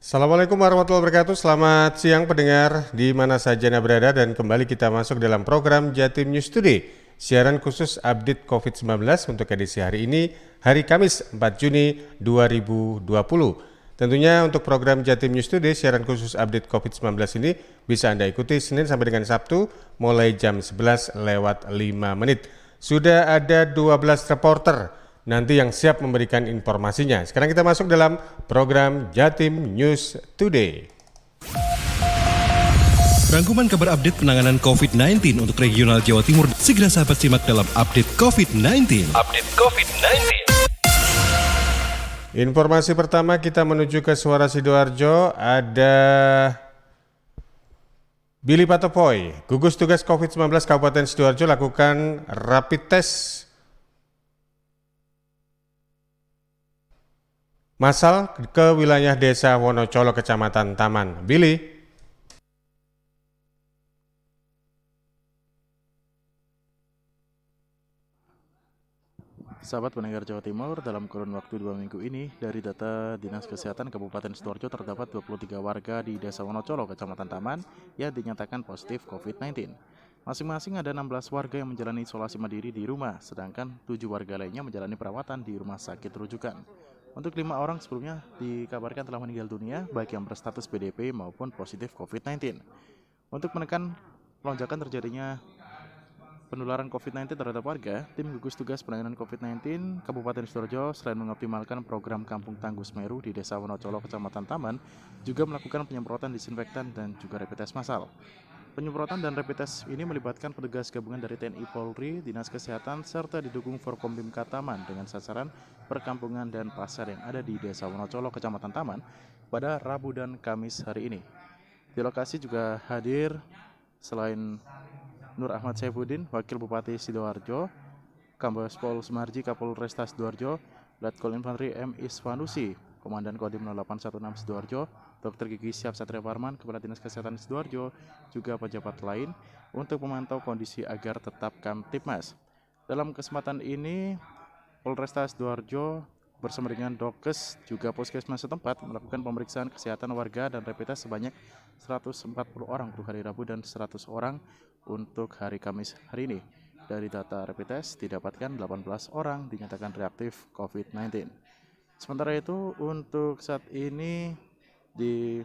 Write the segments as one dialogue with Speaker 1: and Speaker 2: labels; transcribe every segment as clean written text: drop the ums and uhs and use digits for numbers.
Speaker 1: Assalamualaikum warahmatullahi wabarakatuh. Selamat siang pendengar di mana saja Anda berada dan kembali kita masuk dalam program Jatim News Today. Siaran khusus update COVID-19 untuk edisi hari ini, hari Kamis 4 Juni 2020. Tentunya untuk program Jatim News Today, siaran khusus update COVID-19 ini bisa Anda ikuti Senin sampai dengan Sabtu mulai jam 11 lewat 5 menit. Sudah ada 12 reporter nanti yang siap memberikan informasinya. Sekarang kita masuk dalam program Jatim News Today.
Speaker 2: Rangkuman kabar update penanganan COVID-19 untuk regional Jawa Timur segera sahabat simak dalam update COVID-19.
Speaker 1: Informasi pertama kita menuju ke Suara Sidoarjo, ada Billy Patopoy, gugus tugas COVID-19 Kabupaten Sidoarjo lakukan rapid test massal ke wilayah Desa Wonocolo, Kecamatan Taman. Billy.
Speaker 3: Sahabat pendengar Jawa Timur, dalam kurun waktu 2 minggu ini, dari data Dinas Kesehatan Kabupaten Sidoarjo terdapat 23 warga di Desa Wonocolo, Kecamatan Taman yang dinyatakan positif COVID-19. Masing-masing ada 16 warga yang menjalani isolasi mandiri di rumah, sedangkan 7 warga lainnya menjalani perawatan di rumah sakit rujukan. Untuk 5 orang sebelumnya dikabarkan telah meninggal dunia, baik yang berstatus PDP maupun positif COVID-19. Untuk menekan lonjakan terjadinya penularan COVID-19 terhadap warga, tim gugus tugas penanganan COVID-19 Kabupaten Sidoarjo selain mengoptimalkan program Kampung Tangguh Semeru di Desa Wonocolo, Kecamatan Taman, juga melakukan penyemprotan disinfektan dan juga rapid test massal. Penyemprotan dan rapid test ini melibatkan petugas gabungan dari TNI Polri, Dinas Kesehatan, serta didukung Forkombim Kataman dengan sasaran perkampungan dan pasar yang ada di Desa Wonocolo, Kecamatan Taman pada Rabu dan Kamis hari ini. Di lokasi juga hadir selain Nur Ahmad Saifuddin, Wakil Bupati Sidoarjo, Kambas Pol Sumarji, Kapolresta Sidoarjo, Letkol Infanteri M. Isvanusi, Komandan Kodim 0816 Sidoarjo, Dr. Gigi Siap Satria Parman, Kepala Dinas Kesehatan Sidoarjo, juga pejabat lain untuk memantau kondisi agar tetap kamtipmas. Dalam kesempatan ini, Polresta Sidoarjo bersama dengan Dokes juga Puskesmas setempat melakukan pemeriksaan kesehatan warga dan rapid test sebanyak 140 orang untuk hari Rabu dan 100 orang untuk hari Kamis hari ini. Dari data rapid test didapatkan 18 orang dinyatakan reaktif COVID-19. Sementara itu untuk saat ini di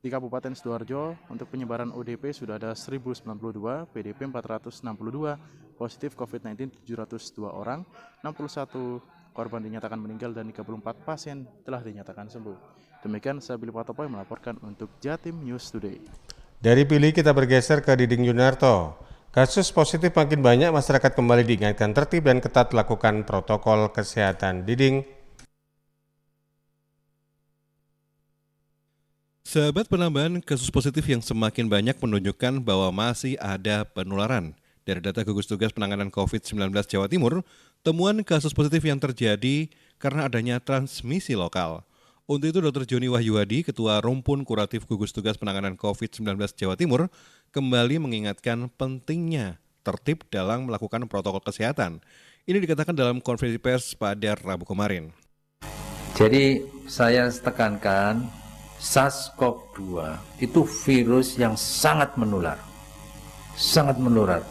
Speaker 3: Kabupaten Sidoarjo untuk penyebaran ODP sudah ada 1092, PDP 462, positif COVID-19 702 orang, 61 korban dinyatakan meninggal dan 34 pasien telah dinyatakan sembuh. Demikian saya Billy Patopoy melaporkan untuk Jatim News Today.
Speaker 1: Dari Billy kita bergeser ke Diding Yunarto. Kasus positif makin banyak, masyarakat kembali diingatkan tertib dan ketat lakukan protokol kesehatan. Diding.
Speaker 2: Sahabat, penambahan kasus positif yang semakin banyak menunjukkan bahwa masih ada penularan. Dari data gugus tugas penanganan COVID-19 Jawa Timur, temuan kasus positif yang terjadi karena adanya transmisi lokal. Untuk itu, Dr. Joni Wahyuhadi, Ketua Rumpun Kuratif Gugus Tugas Penanganan COVID-19 Jawa Timur, kembali mengingatkan pentingnya tertib dalam melakukan protokol kesehatan. Ini dikatakan dalam konferensi pers pada Rabu kemarin.
Speaker 4: Jadi saya tekankan SARS-CoV-2 itu virus yang sangat menular,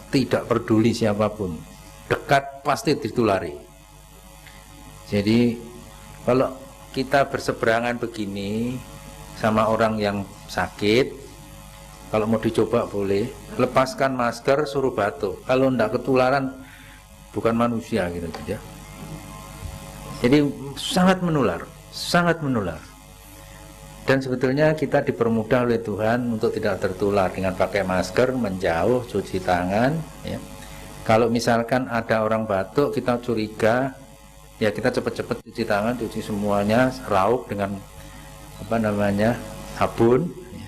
Speaker 4: tidak peduli siapapun, dekat pasti ditulari. Jadi kalau kita berseberangan begini sama orang yang sakit, kalau mau dicoba boleh, lepaskan masker, suruh batuk. Kalau enggak ketularan, bukan manusia gitu ya. Jadi sangat menular. Dan sebetulnya kita dipermudah oleh Tuhan untuk tidak tertular dengan pakai masker, menjauh, cuci tangan. Ya. Kalau misalkan ada orang batuk, kita curiga, ya kita cepat-cepat cuci tangan, cuci semuanya, raup dengan sabun, ya.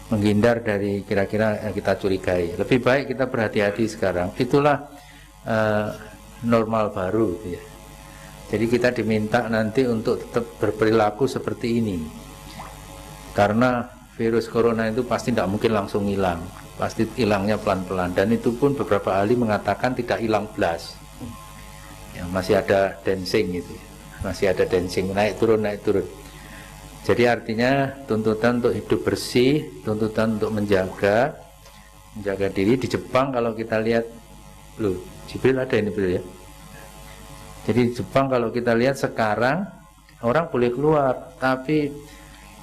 Speaker 4: Menghindar dari kira-kira yang kita curigai. Lebih baik kita berhati-hati sekarang. Itulah normal baru. Ya. Jadi kita diminta nanti untuk tetap berperilaku seperti ini. Karena virus corona itu pasti tidak mungkin langsung hilang. Pasti hilangnya pelan-pelan. Dan itu pun beberapa ahli mengatakan tidak hilang blas. Ya, masih ada dancing gitu. Masih ada dancing, naik turun. Jadi artinya tuntutan untuk hidup bersih, tuntutan untuk menjaga diri. Di Jepang kalau kita lihat, loh, Jibril ada ini Jibril ya. Jadi di Jepang kalau kita lihat sekarang orang boleh keluar, tapi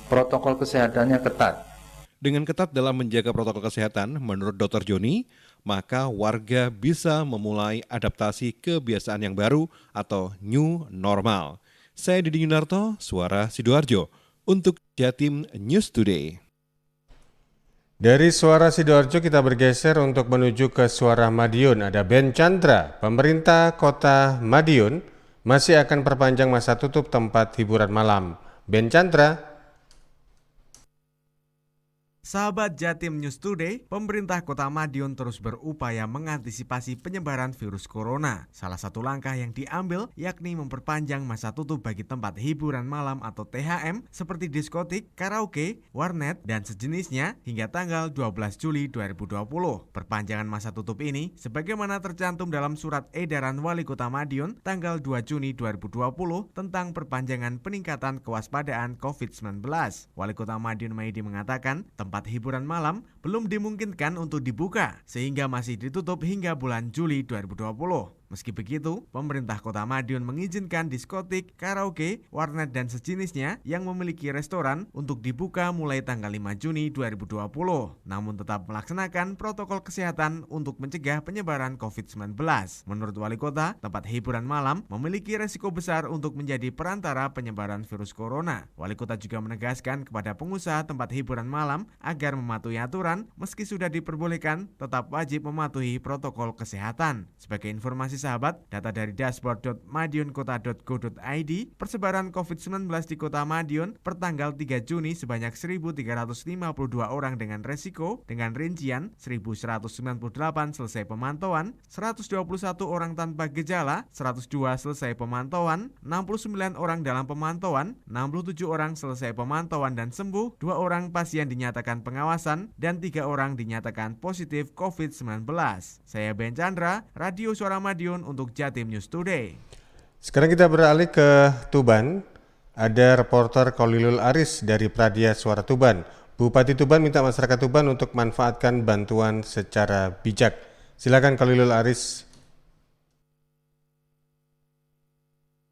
Speaker 4: protokol kesehatannya ketat.
Speaker 2: Dengan ketat dalam menjaga protokol kesehatan, menurut Dr. Joni, maka warga bisa memulai adaptasi kebiasaan yang baru atau new normal. Saya Didi Yunarto, Suara Sidoarjo, untuk Jatim News Today.
Speaker 1: Dari Suara Sidoarjo kita bergeser untuk menuju ke Suara Madiun. Ada Ben Chandra, pemerintah kota Madiun masih akan perpanjang masa tutup tempat hiburan malam. Ben Chandra.
Speaker 5: Sahabat Jatim News Today, pemerintah kota Madiun terus berupaya mengantisipasi penyebaran virus corona. Salah satu langkah yang diambil yakni memperpanjang masa tutup bagi tempat hiburan malam atau THM seperti diskotik, karaoke, warnet, dan sejenisnya hingga tanggal 12 Juli 2020. Perpanjangan masa tutup ini sebagaimana tercantum dalam surat edaran Wali Kota Madiun tanggal 2 Juni 2020 tentang perpanjangan peningkatan kewaspadaan COVID-19. Wali Kota Madiun Maidi mengatakan tempat hiburan malam belum dimungkinkan untuk dibuka sehingga masih ditutup hingga bulan Juli 2020. Meski begitu, pemerintah kota Madiun mengizinkan diskotik, karaoke, warnet dan sejenisnya yang memiliki restoran untuk dibuka mulai tanggal 5 Juni 2020. Namun tetap melaksanakan protokol kesehatan untuk mencegah penyebaran COVID-19. Menurut wali kota, tempat hiburan malam memiliki resiko besar untuk menjadi perantara penyebaran virus corona. Wali kota juga menegaskan kepada pengusaha tempat hiburan malam agar mematuhi aturan meski sudah diperbolehkan tetap wajib mematuhi protokol kesehatan. Sebagai informasi sahabat, data dari dashboard.madiunkota.go.id, persebaran COVID-19 di kota Madiun pertanggal 3 Juni sebanyak 1.352 orang dengan resiko, dengan rincian 1.198 selesai pemantauan, 121 orang tanpa gejala, 102 selesai pemantauan, 69 orang dalam pemantauan, 67 orang selesai pemantauan dan sembuh, 2 orang pasien dinyatakan pengawasan, dan 3 orang dinyatakan positif COVID-19. Saya Ben Chandra, Radio Suara Madiun untuk Jatim News Today.
Speaker 1: Sekarang kita beralih ke Tuban. Ada reporter Kolilul Aris dari Pradia Suara Tuban. Bupati Tuban minta masyarakat Tuban untuk manfaatkan bantuan secara bijak. Silakan Kolilul Aris.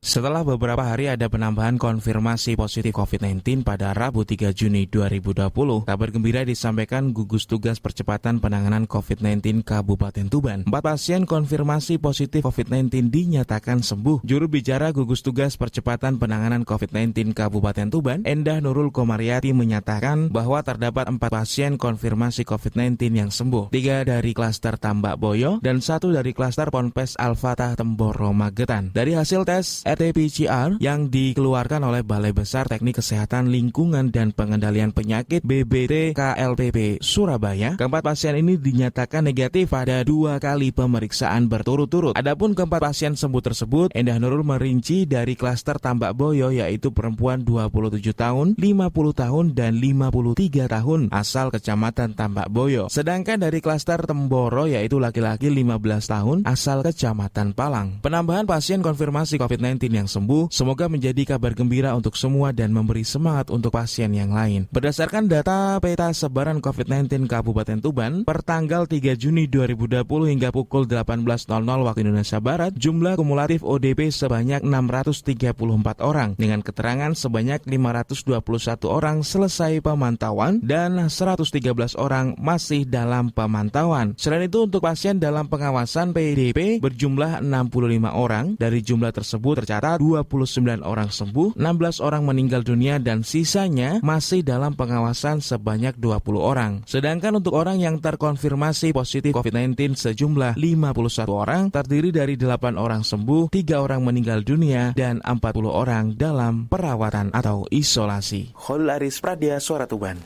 Speaker 6: Setelah beberapa hari ada penambahan konfirmasi positif COVID-19 pada Rabu 3 Juni 2020, kabar gembira disampaikan gugus tugas percepatan penanganan COVID-19 Kabupaten Tuban. 4 pasien konfirmasi positif COVID-19 dinyatakan sembuh. Juru bicara gugus tugas percepatan penanganan COVID-19 Kabupaten Tuban, Endah Nurul Komariati menyatakan bahwa terdapat 4 pasien konfirmasi COVID-19 yang sembuh. 3 dari klaster Tambak Boyo dan 1 dari klaster Ponpes Al-Fatah Temboro Magetan. Dari hasil tes RT-PCR yang dikeluarkan oleh Balai Besar Teknik Kesehatan Lingkungan dan Pengendalian Penyakit BBT KLPP Surabaya, keempat pasien ini dinyatakan negatif pada 2 kali pemeriksaan berturut-turut. Adapun keempat pasien sembuh tersebut, Endah Nurul merinci dari klaster Tambak Boyo yaitu perempuan 27 tahun, 50 tahun, dan 53 tahun asal Kecamatan Tambak Boyo. Sedangkan dari klaster Temboro yaitu laki-laki 15 tahun asal Kecamatan Palang. Penambahan pasien konfirmasi COVID-19 yang sembuh semoga menjadi kabar gembira untuk semua dan memberi semangat untuk pasien yang lain. Berdasarkan data peta sebaran COVID-19 Kabupaten Tuban per tanggal 3 Juni 2020 hingga pukul 18.00 waktu Indonesia Barat, jumlah kumulatif ODP sebanyak 634 orang dengan keterangan sebanyak 521 orang selesai pemantauan dan 113 orang masih dalam pemantauan. Selain itu untuk pasien dalam pengawasan PDP berjumlah 65 orang. Dari jumlah tersebut tercatat 29 orang sembuh, 16 orang meninggal dunia dan sisanya masih dalam pengawasan sebanyak 20 orang. Sedangkan untuk orang yang terkonfirmasi positif COVID-19 sejumlah 51 orang, terdiri dari 8 orang sembuh, 3 orang meninggal dunia dan 40 orang dalam perawatan atau isolasi. Kolilul Aris, Pradia Suara Tuban.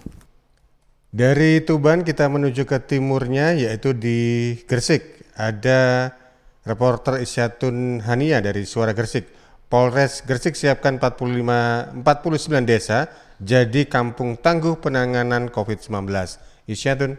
Speaker 1: Dari Tuban kita menuju ke timurnya yaitu di Gresik. Ada reporter Isyatun Hania dari Suara Gresik. Polres Gresik siapkan 49 desa jadi kampung tangguh penanganan COVID-19. Isyatun.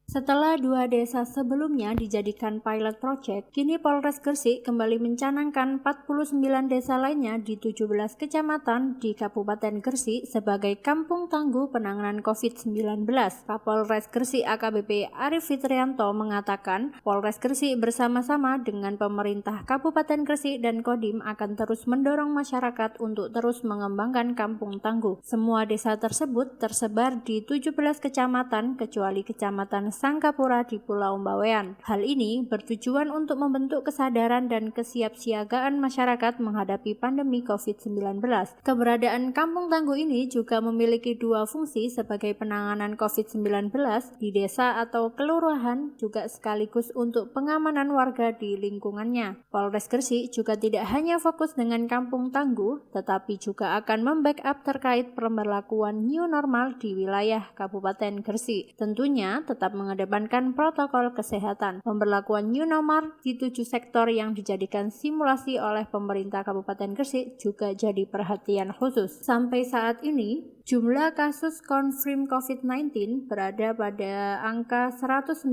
Speaker 7: Setelah 2 desa sebelumnya dijadikan pilot project, kini Polres Gresik kembali mencanangkan 49 desa lainnya di 17 kecamatan di Kabupaten Gresik sebagai kampung tangguh penanganan COVID-19. Kapolres Gresik AKBP Arif Fitrianto mengatakan, Polres Gresik bersama-sama dengan pemerintah Kabupaten Gresik dan Kodim akan terus mendorong masyarakat untuk terus mengembangkan kampung tangguh. Semua desa tersebut tersebar di 17 kecamatan kecuali Kecamatan Sangkapura di Pulau Bawean. Hal ini bertujuan untuk membentuk kesadaran dan kesiapsiagaan masyarakat menghadapi pandemi COVID-19. Keberadaan kampung tangguh ini juga memiliki 2 fungsi sebagai penanganan COVID-19 di desa atau kelurahan, juga sekaligus untuk pengamanan warga di lingkungannya. Polres Gresik juga tidak hanya fokus dengan kampung tangguh, tetapi juga akan membackup terkait pemberlakuan new normal di wilayah Kabupaten Gresik. Tentunya tetap mengedepankan protokol kesehatan. Pemberlakuan new normal di 7 sektor yang dijadikan simulasi oleh pemerintah Kabupaten Gresik juga jadi perhatian khusus. Sampai saat ini, jumlah kasus konfirm COVID-19 berada pada angka 193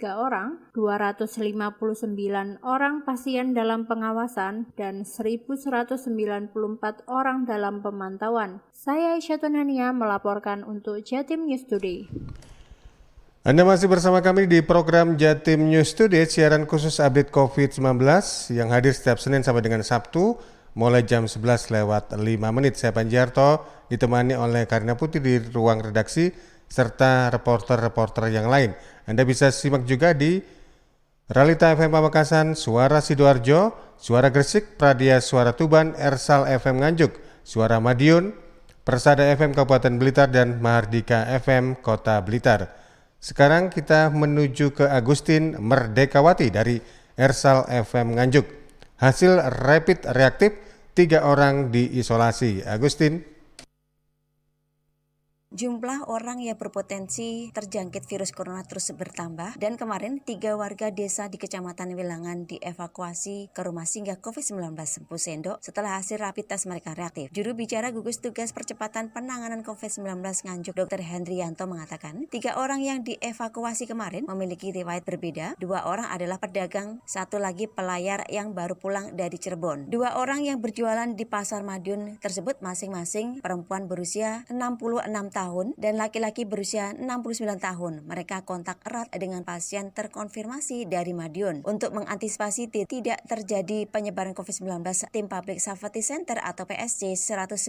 Speaker 7: orang, 259 orang pasien dalam pengawasan, dan 1.194 orang dalam pemantauan. Saya Aisyatun Hania melaporkan untuk Jatim News Today.
Speaker 1: Anda masih bersama kami di program Jatim News Today, siaran khusus update COVID-19 yang hadir setiap Senin sampai dengan Sabtu mulai jam 11:05. Saya Panjarto, ditemani oleh Karina Putri di ruang redaksi serta reporter-reporter yang lain. Anda bisa simak juga di Realita FM Pamekasan, Suara Sidoarjo, Suara Gresik, Pradia Suara Tuban, Ersal FM Nganjuk, Suara Madiun, Persada FM Kabupaten Blitar, dan Mahardika FM Kota Blitar. Sekarang kita menuju ke Agustin Merdekawati dari Ersal FM Nganjuk. Hasil rapid reaktif, 3 orang diisolasi. Agustin.
Speaker 8: Jumlah orang yang berpotensi terjangkit virus corona terus bertambah dan kemarin 3 warga desa di Kecamatan Wilangan dievakuasi ke rumah singgah COVID-19 Sempu Sendok setelah hasil rapid test mereka reaktif. Juru bicara gugus tugas percepatan penanganan COVID-19 Nganjuk Dr. Hendrianto mengatakan 3 orang yang dievakuasi kemarin memiliki riwayat berbeda. 2 orang adalah pedagang, 1 lagi pelayar yang baru pulang dari Cirebon. 2 orang yang berjualan di Pasar Madiun tersebut masing-masing perempuan berusia 66 tahun dan laki-laki berusia 69 tahun. Mereka kontak erat dengan pasien terkonfirmasi dari Madiun. Untuk mengantisipasi tidak terjadi penyebaran COVID-19, tim Public Safety Center atau PSC 119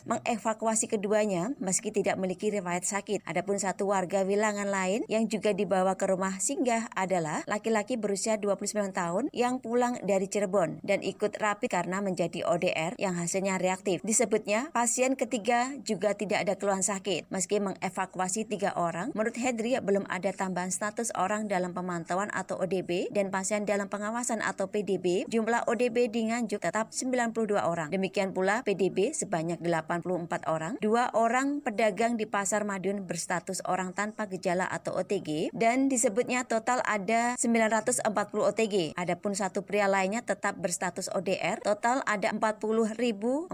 Speaker 8: mengevakuasi keduanya meski tidak memiliki riwayat sakit. Adapun 1 warga Wilangan lain yang juga dibawa ke rumah singgah adalah laki-laki berusia 29 tahun yang pulang dari Cirebon dan ikut rapid karena menjadi ODR yang hasilnya reaktif. Disebutnya pasien ketiga juga tidak ada keluhan sakit. Meski mengevakuasi 3 orang, menurut Hedri belum ada tambahan status orang dalam pemantauan atau ODB dan pasien dalam pengawasan atau PDB. Jumlah ODB di Nganjuk tetap 92 orang. Demikian pula PDB sebanyak 84 orang. 2 orang pedagang di Pasar Madiun berstatus orang tanpa gejala atau OTG dan disebutnya total ada 940 OTG. Adapun 1 pria lainnya tetap berstatus ODR. Total ada 40.479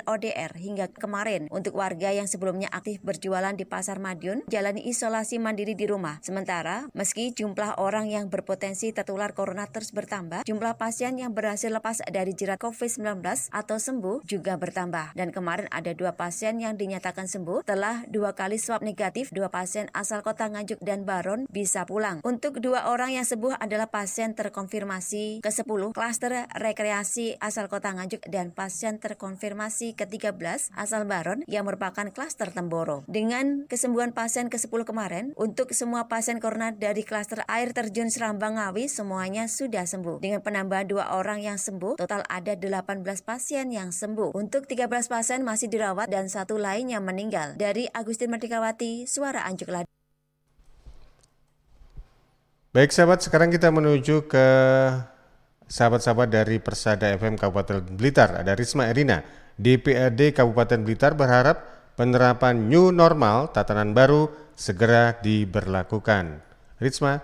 Speaker 8: ODR hingga kemarin. Untuk warga yang sebelumnya aktif berjualan di Pasar Madiun jalani isolasi mandiri di rumah. Sementara, meski jumlah orang yang berpotensi tertular corona terus bertambah, jumlah pasien yang berhasil lepas dari jerat COVID-19 atau sembuh juga bertambah. Dan kemarin ada 2 pasien yang dinyatakan sembuh telah 2 kali swab negatif. 2 pasien asal kota Nganjuk dan Baron bisa pulang. Untuk 2 orang yang sembuh adalah pasien terkonfirmasi ke-10 klaster rekreasi asal kota Nganjuk dan pasien terkonfirmasi ke-13 asal Baron yang merupakan klaster Temboro. Dengan kesembuhan pasien ke-10 kemarin, untuk semua pasien corona dari klaster air terjun Serambang Ngawi semuanya sudah sembuh. Dengan penambahan 2 orang yang sembuh, total ada 18 pasien yang sembuh. Untuk 13 pasien masih dirawat dan 1 lainnya meninggal. Dari Agustin Merdekawati, Suara Anjuk Ladi.
Speaker 1: Baik sahabat, sekarang kita menuju ke sahabat-sahabat dari Persada FM Kabupaten Blitar. Ada Risma Erina. DPRD Kabupaten Blitar berharap penerapan new normal tatanan baru segera diberlakukan. Risma.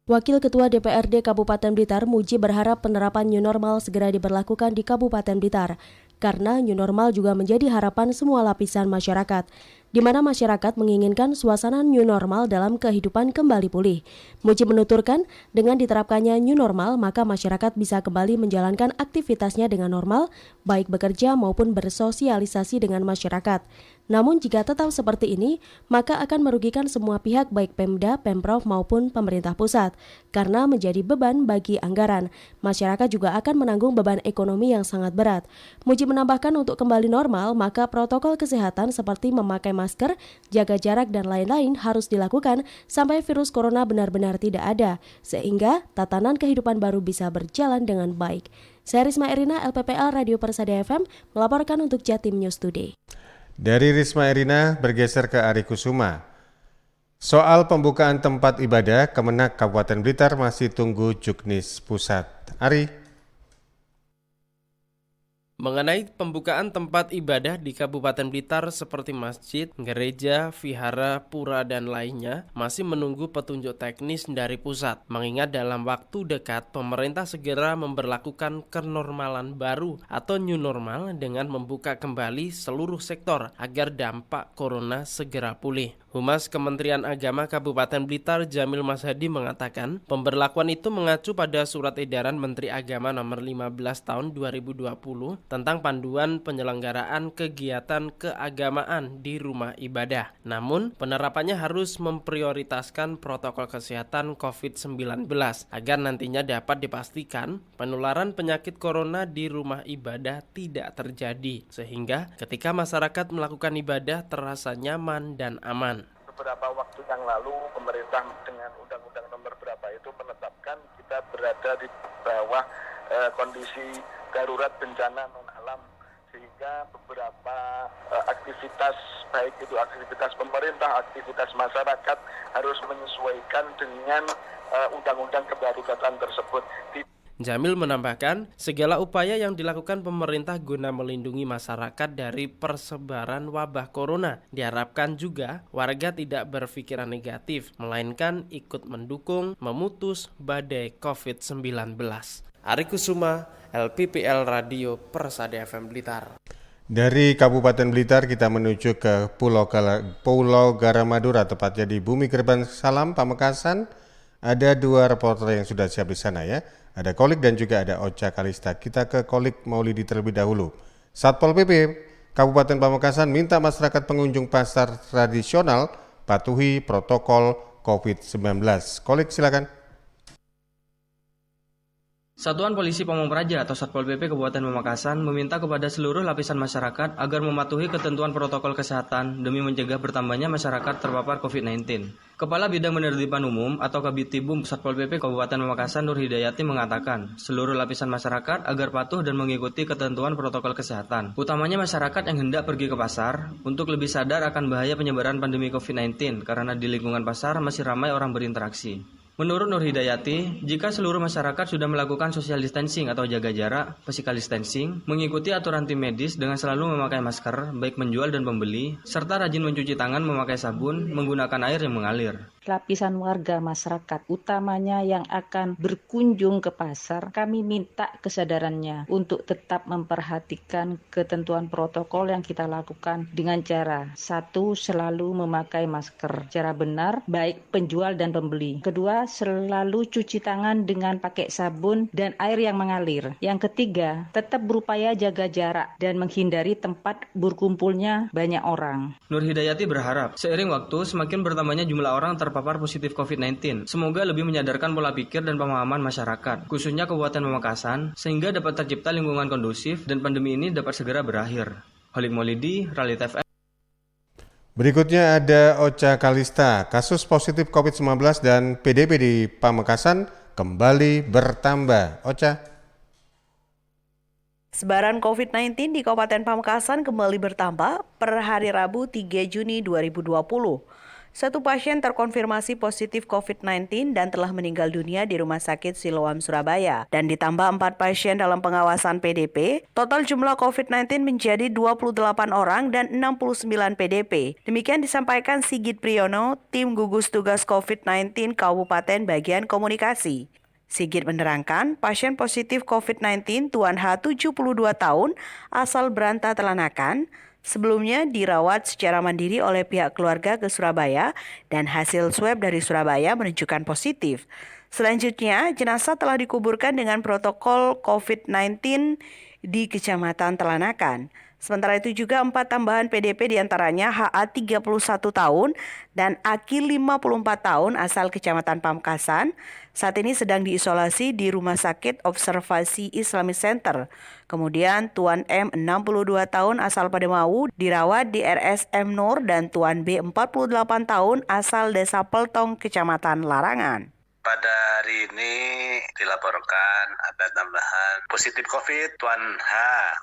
Speaker 9: Wakil Ketua DPRD Kabupaten Blitar, Muji, berharap penerapan new normal segera diberlakukan di Kabupaten Blitar, karena new normal juga menjadi harapan semua lapisan masyarakat. di mana masyarakat menginginkan suasana new normal dalam kehidupan kembali pulih. Muji menuturkan, dengan diterapkannya new normal, maka masyarakat bisa kembali menjalankan aktivitasnya dengan normal, baik bekerja maupun bersosialisasi dengan masyarakat. Namun jika tetap seperti ini, maka akan merugikan semua pihak baik Pemda, Pemprov maupun pemerintah pusat, karena menjadi beban bagi anggaran. Masyarakat juga akan menanggung beban ekonomi yang sangat berat. Muji menambahkan untuk kembali normal, maka protokol kesehatan seperti memakai masker, jaga jarak dan lain-lain harus dilakukan sampai virus corona benar-benar tidak ada, sehingga tatanan kehidupan baru bisa berjalan dengan baik. Saya Risma Erina, LPPL Radio Persada FM, melaporkan untuk Jatim News Today.
Speaker 1: Dari Risma Erina bergeser ke Ari Kusuma. Soal pembukaan tempat ibadah, Kemenak Kabupaten Blitar masih tunggu Juknis Pusat. Ari.
Speaker 10: Mengenai pembukaan tempat ibadah di Kabupaten Blitar seperti masjid, gereja, vihara, pura, dan lainnya masih menunggu petunjuk teknis dari pusat. Mengingat dalam waktu dekat, pemerintah segera memberlakukan kenormalan baru atau new normal dengan membuka kembali seluruh sektor agar dampak corona segera pulih. Humas Kementerian Agama Kabupaten Blitar Jamil Masyadi mengatakan, pemberlakuan itu mengacu pada Surat Edaran Menteri Agama Nomor 15 Tahun 2020 tentang panduan penyelenggaraan kegiatan keagamaan di rumah ibadah. Namun, penerapannya harus memprioritaskan protokol kesehatan COVID-19 agar nantinya dapat dipastikan penularan penyakit corona di rumah ibadah tidak terjadi, sehingga ketika masyarakat melakukan ibadah terasa nyaman dan aman.
Speaker 11: Beberapa waktu yang lalu pemerintah dengan undang-undang nomor berapa itu menetapkan kita berada di bawah kondisi darurat bencana non-alam, sehingga beberapa aktivitas, baik itu aktivitas pemerintah, aktivitas masyarakat harus menyesuaikan dengan undang-undang kedaruratan tersebut.
Speaker 10: Jamil menambahkan, segala upaya yang dilakukan pemerintah guna melindungi masyarakat dari persebaran wabah corona. Diharapkan juga warga tidak berpikiran negatif, melainkan ikut mendukung memutus badai COVID-19. Ari Kusuma, LPPL Radio Persada FM Blitar.
Speaker 1: Dari Kabupaten Blitar kita menuju ke Pulau Garamadura, tepatnya di Bumi Gerban Salam, Pamekasan. Ada dua reporter yang sudah siap di sana ya. Ada Kolik dan juga ada Ocha Kalista. Kita ke Kolik Maulidi terlebih dahulu. Satpol PP Kabupaten Pamekasan minta masyarakat pengunjung pasar tradisional patuhi protokol COVID-19. Kolik silakan.
Speaker 12: Satuan Polisi Pamong Praja atau Satpol PP Kabupaten Pamekasan meminta kepada seluruh lapisan masyarakat agar mematuhi ketentuan protokol kesehatan demi mencegah bertambahnya masyarakat terpapar COVID-19. Kepala Bidang Penertiban Umum atau Kabitibum Satpol PP Kabupaten Pamekasan Nur Hidayati mengatakan, seluruh lapisan masyarakat agar patuh dan mengikuti ketentuan protokol kesehatan. Utamanya masyarakat yang hendak pergi ke pasar untuk lebih sadar akan bahaya penyebaran pandemi COVID-19 karena di lingkungan pasar masih ramai orang berinteraksi. Menurut Nur Hidayati, jika seluruh masyarakat sudah melakukan social distancing atau jaga jarak, physical distancing, mengikuti aturan tim medis dengan selalu memakai masker, baik penjual dan pembeli, serta rajin mencuci tangan memakai sabun, menggunakan air yang mengalir.
Speaker 13: Lapisan warga masyarakat, utamanya yang akan berkunjung ke pasar, kami minta kesadarannya untuk tetap memperhatikan ketentuan protokol yang kita lakukan dengan cara, satu, selalu memakai masker secara benar, baik penjual dan pembeli. Kedua, selalu cuci tangan dengan pakai sabun dan air yang mengalir. Yang ketiga, tetap berupaya jaga jarak dan menghindari tempat berkumpulnya banyak orang.
Speaker 12: Nur Hidayati berharap, seiring waktu semakin bertambahnya jumlah orang terpapar positif COVID-19, semoga lebih menyadarkan pola pikir dan pemahaman masyarakat, khususnya Kabupaten Pamekasan, sehingga dapat tercipta lingkungan kondusif dan pandemi ini dapat segera berakhir. Holik Maulidi, Ralit FM.
Speaker 1: Berikutnya ada Ocha Kalista. Kasus positif COVID-19 dan PDP di Pamekasan kembali bertambah. Ocha.
Speaker 14: Sebaran COVID-19 di Kabupaten Pamekasan kembali bertambah per hari Rabu 3 Juni 2020. Satu pasien terkonfirmasi positif COVID-19 dan telah meninggal dunia di Rumah Sakit Siloam Surabaya. Dan ditambah 4 pasien dalam pengawasan PDP, total jumlah COVID-19 menjadi 28 orang dan 69 PDP. Demikian disampaikan Sigit Priyono, tim gugus tugas COVID-19 Kabupaten Bagian Komunikasi. Sigit menerangkan, pasien positif COVID-19 Tuan H 72 tahun asal Beranta Telanakan Sebelumnya dirawat secara mandiri oleh pihak keluarga ke Surabaya dan hasil swab dari Surabaya menunjukkan positif. Selanjutnya, jenazah telah dikuburkan dengan protokol COVID-19 di Kecamatan Telanakan. Sementara itu juga 4 tambahan PDP diantaranya HA 31 tahun dan Aki 54 tahun asal Kecamatan Pamekasan. Saat ini sedang diisolasi di Rumah Sakit Observasi Islamic Center. Kemudian Tuan M 62 tahun asal Pademau dirawat di RSM Nur dan Tuan B 48 tahun asal Desa Peltong Kecamatan Larangan.
Speaker 15: Pada hari ini dilaporkan ada tambahan positif COVID Tuan H,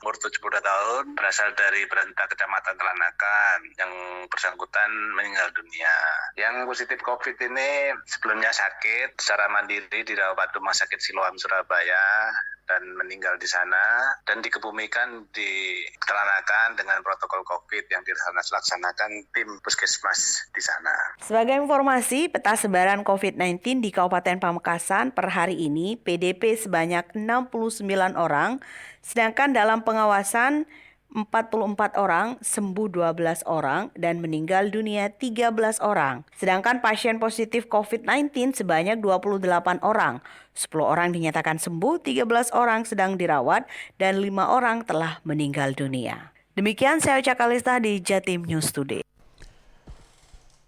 Speaker 15: umur 72 tahun, berasal dari Beranta Kecamatan Telanakan, yang bersangkutan meninggal dunia. Yang positif COVID ini sebelumnya sakit secara mandiri dirawat Rumah Sakit Siloam Surabaya dan meninggal di sana dan dikebumikan di Telanakan dengan protokol COVID yang dilaksanakan tim puskesmas di sana.
Speaker 14: Sebagai informasi, peta sebaran COVID-19 di Kabupaten Pamekasan per hari ini PDP sebanyak 69 orang, sedangkan dalam pengawasan 44 orang, sembuh 12 orang, dan meninggal dunia 13 orang. Sedangkan pasien positif COVID-19 sebanyak 28 orang. 10 orang dinyatakan sembuh, 13 orang sedang dirawat, dan 5 orang telah meninggal dunia. Demikian saya Ocha Kalista di Jatim News Today.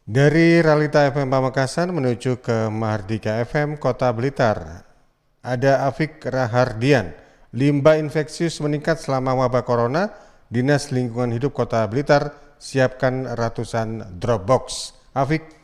Speaker 1: Dari Realita FM Pamekasan menuju ke Mahardika FM Kota Blitar, ada Afik Rahardian. Limbah infeksius meningkat selama wabah corona. Dinas Lingkungan Hidup Kota Blitar siapkan ratusan drop box. Afik.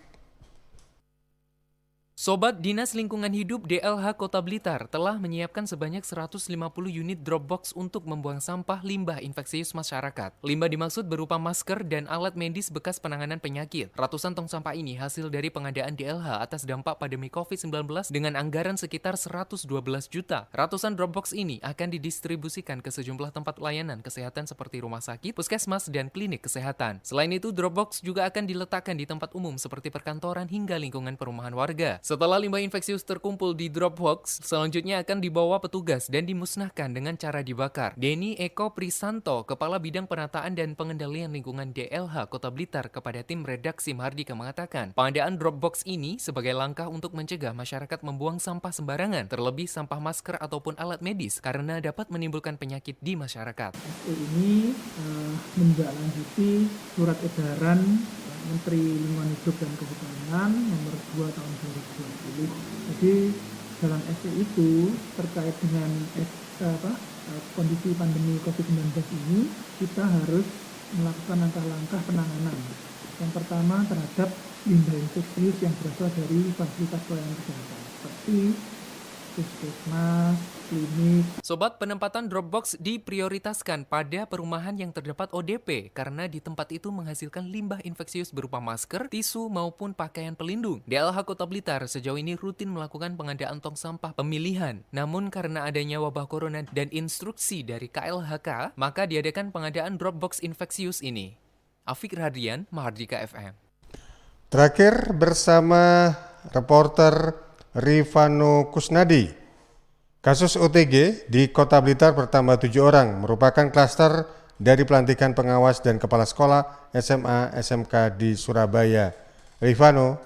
Speaker 16: Sobat Dinas Lingkungan Hidup DLH Kota Blitar telah menyiapkan sebanyak 150 unit drop box untuk membuang sampah limbah infeksius masyarakat. Limbah dimaksud berupa masker dan alat medis bekas penanganan penyakit. Ratusan tong sampah ini hasil dari pengadaan DLH atas dampak pandemi COVID-19 dengan anggaran sekitar 112 juta. Ratusan drop box ini akan didistribusikan ke sejumlah tempat layanan kesehatan seperti rumah sakit, puskesmas, dan klinik kesehatan. Selain itu, drop box juga akan diletakkan di tempat umum seperti perkantoran hingga lingkungan perumahan warga. Setelah limbah infeksius terkumpul di drop box, selanjutnya akan dibawa petugas dan dimusnahkan dengan cara dibakar. Denny Eko Prisanto, Kepala Bidang Penataan dan Pengendalian Lingkungan DLH Kota Blitar kepada tim redaksi Mahardika mengatakan, pengadaan drop box ini sebagai langkah untuk mencegah masyarakat membuang sampah sembarangan, terlebih sampah masker ataupun alat medis, karena dapat menimbulkan penyakit di masyarakat.
Speaker 17: Ini menindaklanjuti surat edaran Menteri Lingkungan Hidup dan Kehutanan nomor 2 tahun 2020. Jadi dalam SE itu terkait dengan kondisi pandemi COVID-19 ini, kita harus melakukan langkah-langkah penanganan. Yang pertama terhadap limbah infeksius yang berasal dari fasilitas pelayanan kesehatan seperti puskesmas, klinik.
Speaker 16: Sobat, penempatan drop box diprioritaskan pada perumahan yang terdapat ODP karena di tempat itu menghasilkan limbah infeksius berupa masker, tisu maupun pakaian pelindung. DLH Kota Blitar sejauh ini rutin melakukan pengadaan tong sampah pemilihan. Namun karena adanya wabah corona dan instruksi dari KLHK, maka diadakan pengadaan drop box infeksius ini. Afik Radian, Mahardika FM.
Speaker 1: Terakhir bersama reporter Rifano Kusnadi. Kasus OTG di Kota Blitar bertambah 7 orang, merupakan klaster dari pelantikan pengawas dan kepala sekolah SMA SMK di Surabaya. Rifano.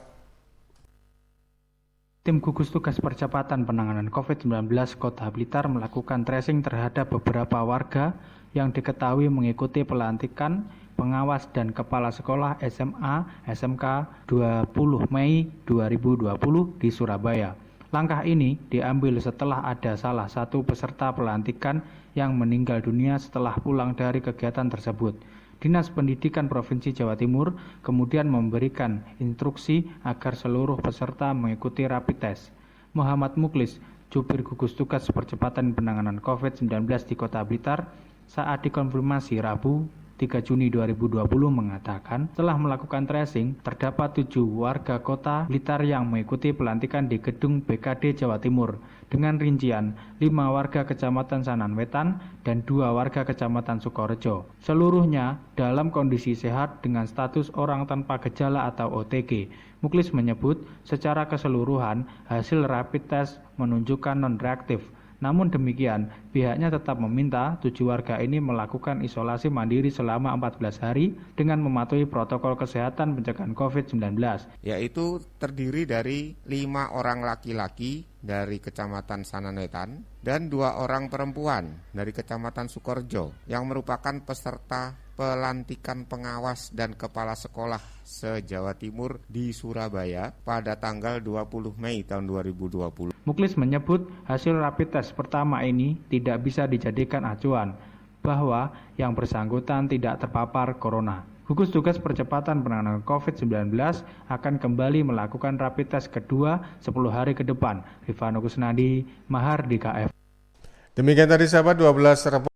Speaker 18: Tim gugus tugas percepatan penanganan COVID-19 Kota Blitar melakukan tracing terhadap beberapa warga yang diketahui mengikuti pelantikan pengawas dan kepala sekolah SMA SMK 20 Mei 2020 di Surabaya. Langkah ini diambil setelah ada salah satu peserta pelantikan yang meninggal dunia setelah pulang dari kegiatan tersebut. Dinas Pendidikan Provinsi Jawa Timur kemudian memberikan instruksi agar seluruh peserta mengikuti rapid test. Muhammad Muklis, Jubir Gugus Tugas Percepatan Penanganan COVID-19 di Kota Blitar, saat dikonfirmasi Rabu 3 Juni 2020 mengatakan telah melakukan tracing terdapat 7 warga kota Blitar yang mengikuti pelantikan di gedung BKD Jawa Timur dengan rincian 5 warga Kecamatan Sananwetan dan 2 warga Kecamatan Sukorejo. Seluruhnya dalam kondisi sehat dengan status orang tanpa gejala atau OTG. Muklis menyebut secara keseluruhan hasil rapid test menunjukkan non-reaktif. Namun demikian, pihaknya tetap meminta 7 warga ini melakukan isolasi mandiri selama 14 hari dengan mematuhi protokol kesehatan pencegahan COVID-19.
Speaker 19: Yaitu terdiri dari 5 orang laki-laki dari Kecamatan Sananetan dan 2 orang perempuan dari Kecamatan Sukorejo yang merupakan peserta pelantikan pengawas dan kepala sekolah se-Jawa Timur di Surabaya pada tanggal 20 Mei tahun 2020.
Speaker 18: Muklis menyebut hasil rapid test pertama ini tidak bisa dijadikan acuan bahwa yang bersangkutan tidak terpapar corona. Gugus Tugas Percepatan Penanganan COVID-19 akan kembali melakukan rapid test kedua 10 hari ke depan. Rifano Kusnadi, Mahardika FM.
Speaker 1: Demikian tadi sahabat 12